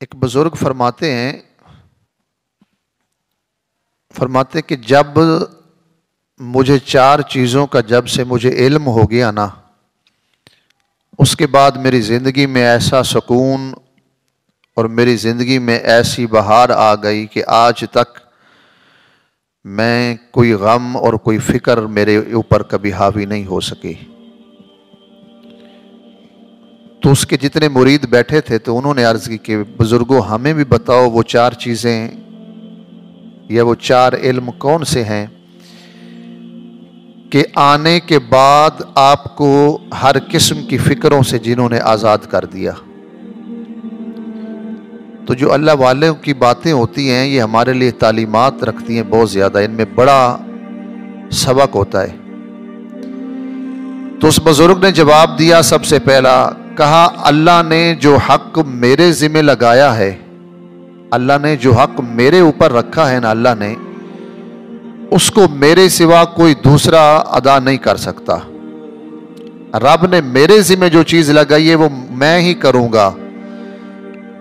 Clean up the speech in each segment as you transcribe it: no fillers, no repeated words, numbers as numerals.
ایک بزرگ فرماتے کہ جب مجھے 4 چیزوں کا جب سے مجھے علم ہو گیا نا، اس کے بعد میری زندگی میں ایسا سکون اور میری زندگی میں ایسی بہار آ گئی کہ آج تک میں کوئی غم اور کوئی فکر میرے اوپر کبھی حاوی نہیں ہو سکی۔ تو اس کے جتنے مرید بیٹھے تھے تو انہوں نے عرض کی کہ بزرگوں ہمیں بھی بتاؤ وہ 4 چیزیں یا وہ 4 علم کون سے ہیں کہ آنے کے بعد آپ کو ہر قسم کی فکروں سے جنہوں نے آزاد کر دیا۔ تو جو اللہ والوں کی باتیں ہوتی ہیں یہ ہمارے لیے تعلیمات رکھتی ہیں بہت زیادہ، ان میں بڑا سبق ہوتا ہے۔ تو اس بزرگ نے جواب دیا، سب سے پہلا کہا اللہ نے جو حق میرے ذمہ لگایا ہے، اللہ نے جو حق میرے اوپر رکھا ہے نا، اللہ نے اس کو میرے سوا کوئی دوسرا ادا نہیں کر سکتا۔ رب نے میرے ذمہ جو چیز لگائی ہے وہ میں ہی کروں گا،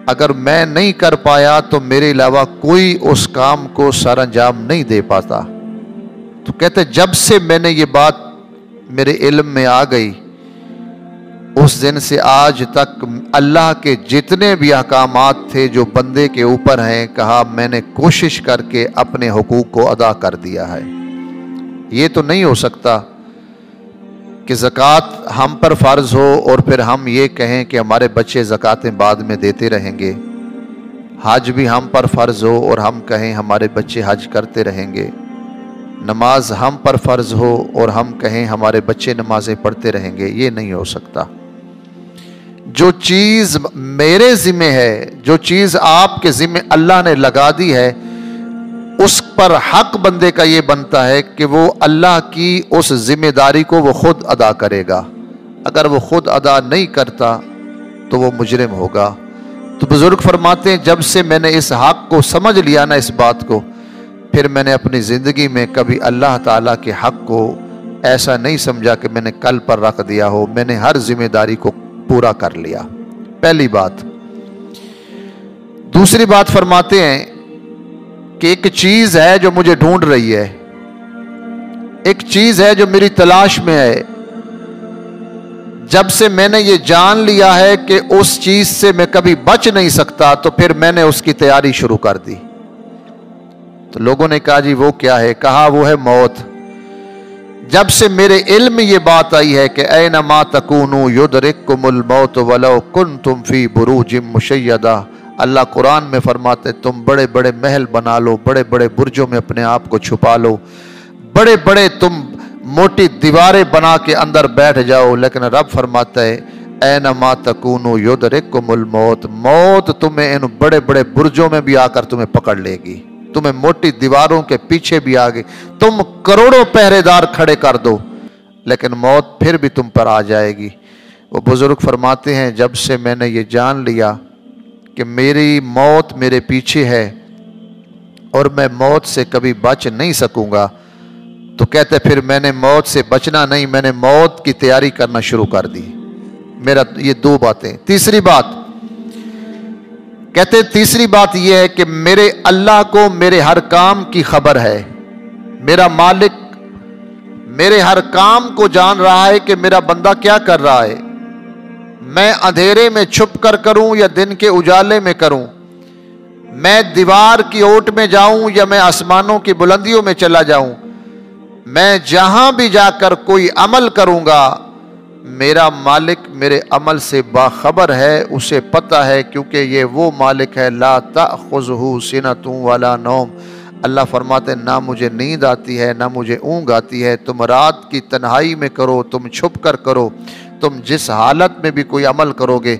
اگر میں نہیں کر پایا تو میرے علاوہ کوئی اس کام کو سر انجام نہیں دے پاتا۔ تو کہتے جب سے میں نے یہ بات میرے علم میں آ گئی، اس دن سے آج تک اللہ کے جتنے بھی احکامات تھے جو بندے کے اوپر ہیں، کہا میں نے کوشش کر کے اپنے حقوق کو ادا کر دیا ہے۔ یہ تو نہیں ہو سکتا کہ زکوٰۃ ہم پر فرض ہو اور پھر ہم یہ کہیں کہ ہمارے بچے زکوٰتیں بعد میں دیتے رہیں گے، حج بھی ہم پر فرض ہو اور ہم کہیں ہمارے بچے حج کرتے رہیں گے، نماز ہم پر فرض ہو اور ہم کہیں ہمارے بچے نمازیں پڑھتے رہیں گے۔ یہ نہیں ہو سکتا۔ جو چیز میرے ذمہ ہے، جو چیز آپ کے ذمہ اللہ نے لگا دی ہے، اس پر حق بندے کا یہ بنتا ہے کہ وہ اللہ کی اس ذمہ داری کو وہ خود ادا کرے گا۔ اگر وہ خود ادا نہیں کرتا تو وہ مجرم ہوگا۔ تو بزرگ فرماتے ہیں جب سے میں نے اس حق کو سمجھ لیا نا، اس بات کو، پھر میں نے اپنی زندگی میں کبھی اللہ تعالیٰ کے حق کو ایسا نہیں سمجھا کہ میں نے کل پر رکھ دیا ہو، میں نے ہر ذمہ داری کو پورا کر لیا۔ پہلی بات۔ دوسری بات فرماتے ہیں کہ ایک چیز ہے جو مجھے ڈھونڈ رہی ہے، ایک چیز ہے جو میری تلاش میں ہے، جب سے میں نے یہ جان لیا ہے کہ اس چیز سے میں کبھی بچ نہیں سکتا تو پھر میں نے اس کی تیاری شروع کر دی۔ تو لوگوں نے کہا جی وہ کیا ہے؟ کہا وہ ہے موت۔ جب سے میرے علم میں یہ بات آئی ہے کہ اینما تکونوا یدرککم الموت ولو کنتم فی بروج مشیدہ، اللہ قرآن میں فرماتے تم بڑے بڑے محل بنا لو، بڑے بڑے برجوں میں اپنے آپ کو چھپا لو، بڑے بڑے تم موٹی دیواریں بنا کے اندر بیٹھ جاؤ، لیکن رب فرماتا ہے اینما تکونوا یدرککم الموت، موت تمہیں ان بڑے بڑے برجوں میں بھی آ کر تمہیں پکڑ لے گی، تمہیں موٹی دیواروں کے پیچھے بھی آگے، تم کروڑوں پہرے دار کھڑے کر دو لیکن موت پھر بھی تم پر آ جائے گی۔ وہ بزرگ فرماتے ہیں جب سے میں نے یہ جان لیا کہ میری موت میرے پیچھے ہے اور میں موت سے کبھی بچ نہیں سکوں گا، تو کہتے پھر میں نے موت سے بچنا نہیں، میں نے موت کی تیاری کرنا شروع کر دی۔ میرا یہ 2 باتیں۔ تیسری بات کہتے تیسری بات یہ ہے کہ میرے اللہ کو میرے ہر کام کی خبر ہے، میرا مالک میرے ہر کام کو جان رہا ہے کہ میرا بندہ کیا کر رہا ہے، میں اندھیرے میں چھپ کر کروں یا دن کے اجالے میں کروں، میں دیوار کی اوٹ میں جاؤں یا میں آسمانوں کی بلندیوں میں چلا جاؤں، میں جہاں بھی جا کر کوئی عمل کروں گا میرا مالک میرے عمل سے باخبر ہے، اسے پتہ ہے، کیونکہ یہ وہ مالک ہے لا تأخذہ سنۃ ولا نوم۔ اللہ فرماتے نہ مجھے نیند آتی ہے نہ مجھے اونگ آتی ہے، تم رات کی تنہائی میں کرو، تم چھپ کر کرو، تم جس حالت میں بھی کوئی عمل کرو گے،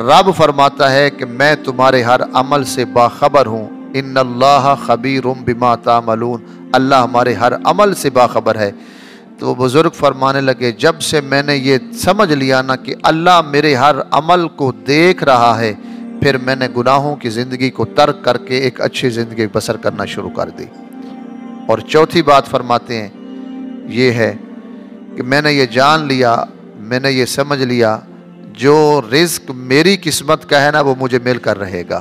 رب فرماتا ہے کہ میں تمہارے ہر عمل سے باخبر ہوں۔ ان اللہ خبیر بما تعملون، اللہ ہمارے ہر عمل سے باخبر ہے۔ تو وہ بزرگ فرمانے لگے جب سے میں نے یہ سمجھ لیا نا کہ اللہ میرے ہر عمل کو دیکھ رہا ہے، پھر میں نے گناہوں کی زندگی کو ترک کر کے ایک اچھی زندگی بسر کرنا شروع کر دی۔ اور چوتھی بات فرماتے ہیں یہ ہے کہ میں نے یہ جان لیا، میں نے یہ سمجھ لیا جو رزق میری قسمت کا ہے نا وہ مجھے مل کر رہے گا۔